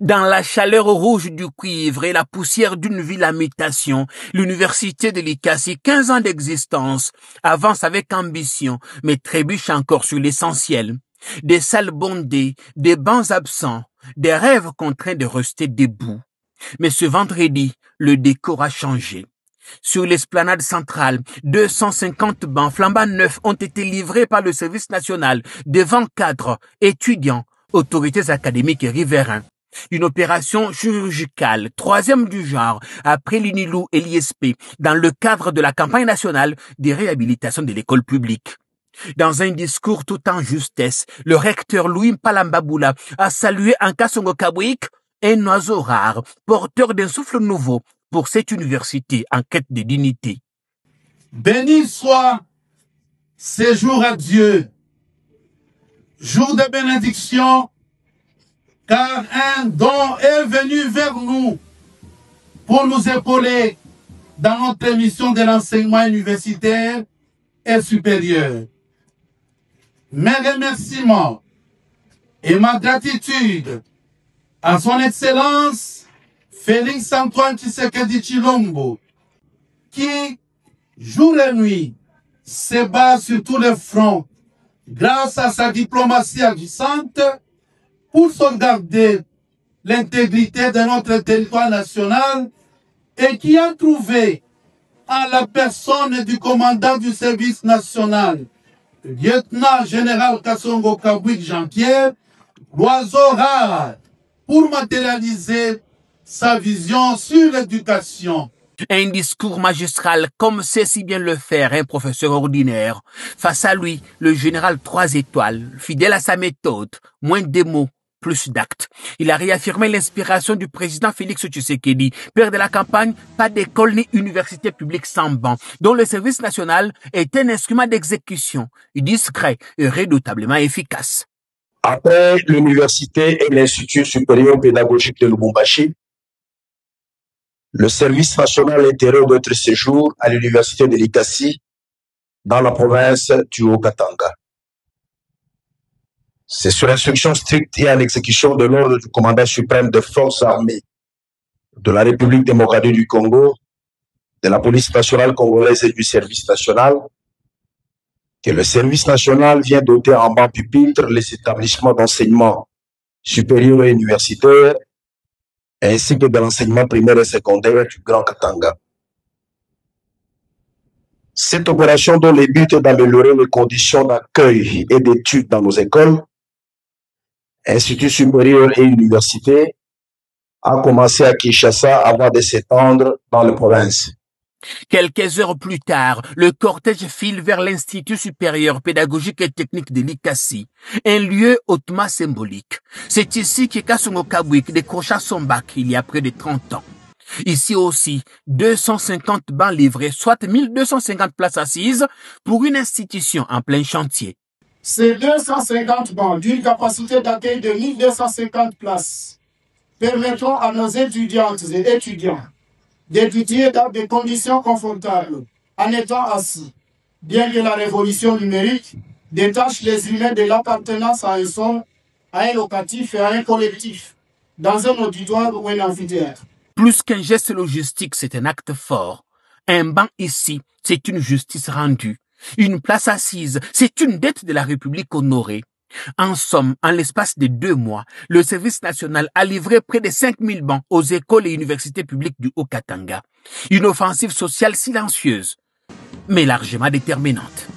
Dans la chaleur rouge du cuivre et la poussière d'une ville à mutation, l'université de l'Ikassi, 15 ans d'existence, avance avec ambition, mais trébuche encore sur l'essentiel. Des salles bondées, des bancs absents, des rêves contraints de rester debout. Mais ce vendredi, le décor a changé. Sur l'esplanade centrale, 250 bancs flambant neufs ont été livrés par le service national devant cadres, étudiants, autorités académiques et riverains. Une opération chirurgicale, troisième du genre, après l'UNILOU et l'ISP, dans le cadre de la campagne nationale de réhabilitation de l'école publique. Dans un discours tout en justesse, le recteur Louis Mpalambaboula a salué Nkasongo Kabwik, un oiseau rare, porteur d'un souffle nouveau pour cette université en quête de dignité. Béni soit ces jours à Dieu, jour de bénédiction, car un don est venu vers nous pour nous épauler dans notre mission de l'enseignement universitaire et supérieur. Mes remerciements et ma gratitude à son Excellence Félix Antoine Tshisekedi Tshilombo, qui, jour et nuit, se bat sur tous les fronts grâce à sa diplomatie agissante pour sauvegarder l'intégrité de notre territoire national et qui a trouvé en la personne du commandant du service national, le lieutenant-général Kasongo Kabwik Jean-Pierre, l'oiseau rare pour matérialiser sa vision sur l'éducation. Un discours magistral comme sait si bien le faire un professeur ordinaire. Face à lui, le général 3 étoiles, fidèle à sa méthode, moins de mots, plus d'actes. Il a réaffirmé l'inspiration du président Félix Tshisekedi, père de la campagne, pas d'école ni université publique sans banc, dont le service national est un instrument d'exécution, discret et redoutablement efficace. Après l'université et l'Institut supérieur pédagogique de Lubumbashi, le service national intérieur de notre séjour à l'université de l'Ikassi dans la province du Haut-Katanga. C'est sur instruction stricte et en exécution de l'ordre du commandant suprême des forces armées de la République démocratique du Congo, de la police nationale congolaise et du service national, que le service national vient doter en banc pupitre les établissements d'enseignement supérieur et universitaire, ainsi que de l'enseignement primaire et secondaire du Grand Katanga. Cette opération dont le but est d'améliorer les conditions d'accueil et d'études dans nos écoles, instituts supérieurs et universités, a commencé à Kinshasa avant de s'étendre dans les provinces. Quelques heures plus tard, le cortège file vers l'Institut supérieur pédagogique et technique de l'Ikassi, un lieu hautement symbolique. C'est ici que Kasongo Kabwik décrocha son bac il y a près de 30 ans. Ici aussi, 250 bancs livrés, soit 1250 places assises pour une institution en plein chantier. Ces 250 bancs d'une capacité d'accueil de 1250 places permettront à nos étudiantes et étudiants d'étudier dans des conditions confortables, en étant assis, bien que la révolution numérique détache les humains de l'appartenance à un sol, à un locatif et à un collectif, dans un auditoire ou un amphithéâtre. Plus qu'un geste logistique, c'est un acte fort. Un banc ici, c'est une justice rendue. Une place assise, c'est une dette de la République honorée. En somme, en l'espace de 2 mois, le service national a livré près de 5000 bancs aux écoles et universités publiques du Haut-Katanga. Une offensive sociale silencieuse, mais largement déterminante.